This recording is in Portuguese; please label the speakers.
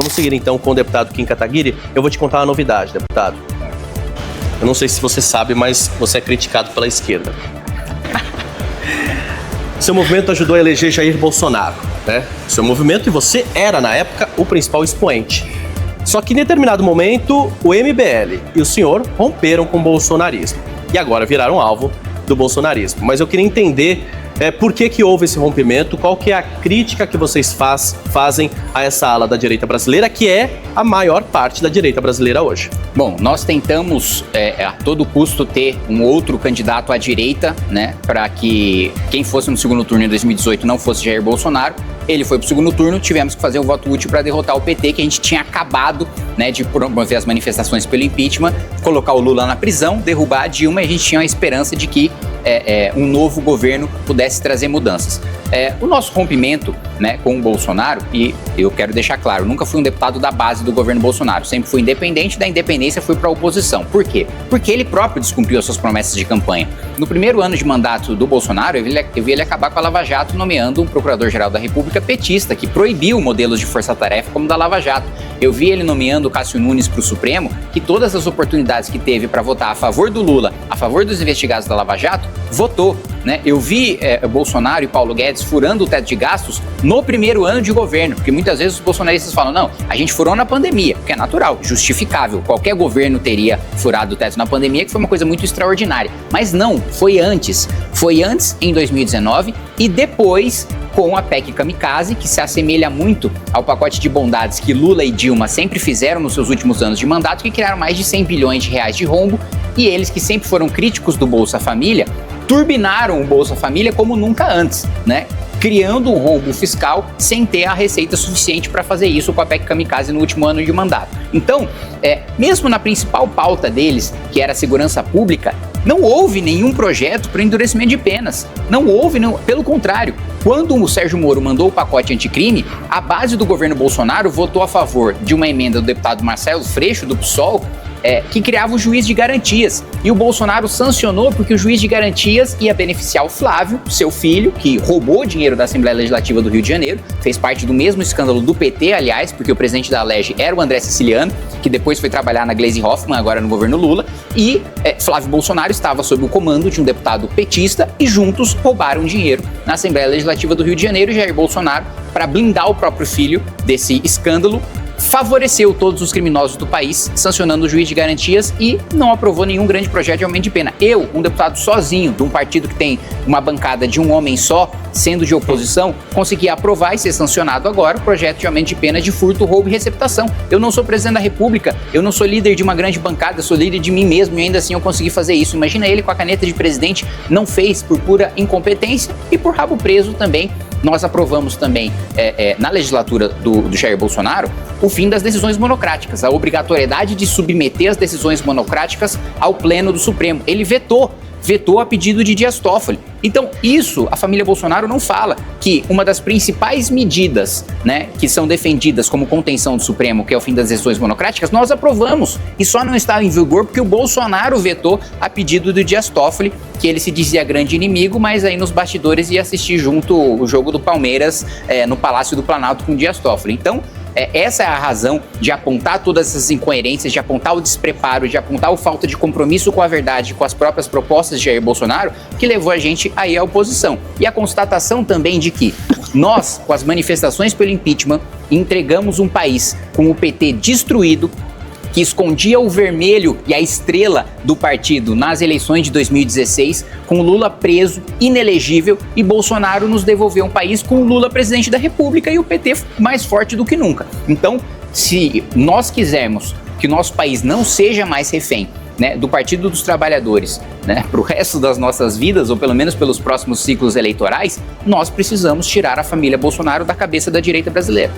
Speaker 1: Vamos seguir então com o deputado Kim Kataguiri. Eu vou te contar uma novidade, deputado. Eu não sei se você sabe, mas você é criticado pela esquerda. Seu movimento ajudou a eleger Jair Bolsonaro, né? Seu movimento, e você era, na época, o principal expoente. Só que em determinado momento, o MBL e o senhor romperam com o bolsonarismo. E agora viraram alvo do bolsonarismo. Mas eu queria entender por que houve esse rompimento, qual que é a crítica que vocês fazem a essa ala da direita brasileira, que é a maior parte da direita brasileira hoje.
Speaker 2: Bom, nós tentamos a todo custo ter um outro candidato à direita, né, para que quem fosse no segundo turno em 2018 não fosse Jair Bolsonaro. Ele foi para o segundo turno, tivemos que fazer um voto útil para derrotar o PT, que a gente tinha acabado, né, de promover as manifestações pelo impeachment, colocar o Lula na prisão, derrubar a Dilma, e a gente tinha a esperança de que um novo governo pudesse trazer mudanças. O nosso rompimento, né, com o Bolsonaro, e eu quero deixar claro, nunca fui um deputado da base do governo Bolsonaro, sempre fui independente, da independência fui para a oposição. Por quê? Porque ele próprio descumpriu as suas promessas de campanha. No primeiro ano de mandato do Bolsonaro, eu vi ele acabar com a Lava Jato, nomeando um procurador-geral da República petista, que proibiu modelos de força-tarefa como o da Lava Jato. Eu vi ele nomeando o Cássio Nunes para o Supremo, que todas as oportunidades que teve para votar a favor do Lula, a favor dos investigados da Lava Jato, votou, né? Eu vi Bolsonaro e Paulo Guedes furando o teto de gastos no primeiro ano de governo, porque muitas vezes os bolsonaristas falam, não, a gente furou na pandemia, porque é natural, justificável, qualquer governo teria furado o teto na pandemia, que foi uma coisa muito extraordinária. Mas não, foi antes em 2019 e depois com a PEC Kamikaze, que se assemelha muito ao pacote de bondades que Lula e Dilma sempre fizeram nos seus últimos anos de mandato, que criaram mais de 100 bilhões de reais de rombo, e eles que sempre foram críticos do Bolsa Família, turbinaram o Bolsa Família como nunca antes, né? Criando um rombo fiscal sem ter a receita suficiente para fazer isso com a PEC Kamikaze no último ano de mandato. Então, mesmo na principal pauta deles, que era a segurança pública, não houve nenhum projeto para endurecimento de penas. Não houve, pelo contrário. Quando o Sérgio Moro mandou o pacote anticrime, a base do governo Bolsonaro votou a favor de uma emenda do deputado Marcelo Freixo, do PSOL, que criava o juiz de garantias. E o Bolsonaro sancionou porque o juiz de garantias ia beneficiar o Flávio, seu filho, que roubou dinheiro da Assembleia Legislativa do Rio de Janeiro, fez parte do mesmo escândalo do PT, aliás, porque o presidente da Alerj era o André Siciliano, que depois foi trabalhar na Gleisi Hoffmann, agora no governo Lula, e Flávio Bolsonaro estava sob o comando de um deputado petista e juntos roubaram dinheiro na Assembleia Legislativa do Rio de Janeiro. E Jair Bolsonaro, para blindar o próprio filho desse escândalo, favoreceu todos os criminosos do país, sancionando o juiz de garantias, e não aprovou nenhum grande projeto de aumento de pena. Eu, um deputado sozinho, de um partido que tem uma bancada de um homem só, sendo de oposição, consegui aprovar e ser sancionado agora o projeto de aumento de pena de furto, roubo e receptação. Eu não sou presidente da República, eu não sou líder de uma grande bancada, eu sou líder de mim mesmo, e ainda assim eu consegui fazer isso. Imagina ele com a caneta de presidente, não fez por pura incompetência e por rabo preso também. Nós aprovamos também, na legislatura do Jair Bolsonaro, o fim das decisões monocráticas, a obrigatoriedade de submeter as decisões monocráticas ao Pleno do Supremo. Ele vetou a pedido de Dias Toffoli. Então, isso a família Bolsonaro não fala, que uma das principais medidas, né, que são defendidas como contenção do Supremo, que é o fim das decisões monocráticas, nós aprovamos. E só não está em vigor porque o Bolsonaro vetou a pedido do Dias Toffoli, que ele se dizia grande inimigo, mas aí nos bastidores ia assistir junto o jogo do Palmeiras no Palácio do Planalto com o Dias Toffoli. Então, essa é a razão de apontar todas essas incoerências, de apontar o despreparo, de apontar a falta de compromisso com a verdade, com as próprias propostas de Jair Bolsonaro, que levou a gente aí à oposição. E a constatação também de que nós, com as manifestações pelo impeachment, entregamos um país com o PT destruído, que escondia o vermelho e a estrela do partido nas eleições de 2016, com Lula preso, inelegível, e Bolsonaro nos devolveu um país com Lula presidente da República e o PT mais forte do que nunca. Então, se nós quisermos que o nosso país não seja mais refém, né, do Partido dos Trabalhadores, né, para o resto das nossas vidas, ou pelo menos pelos próximos ciclos eleitorais, nós precisamos tirar a família Bolsonaro da cabeça da direita brasileira.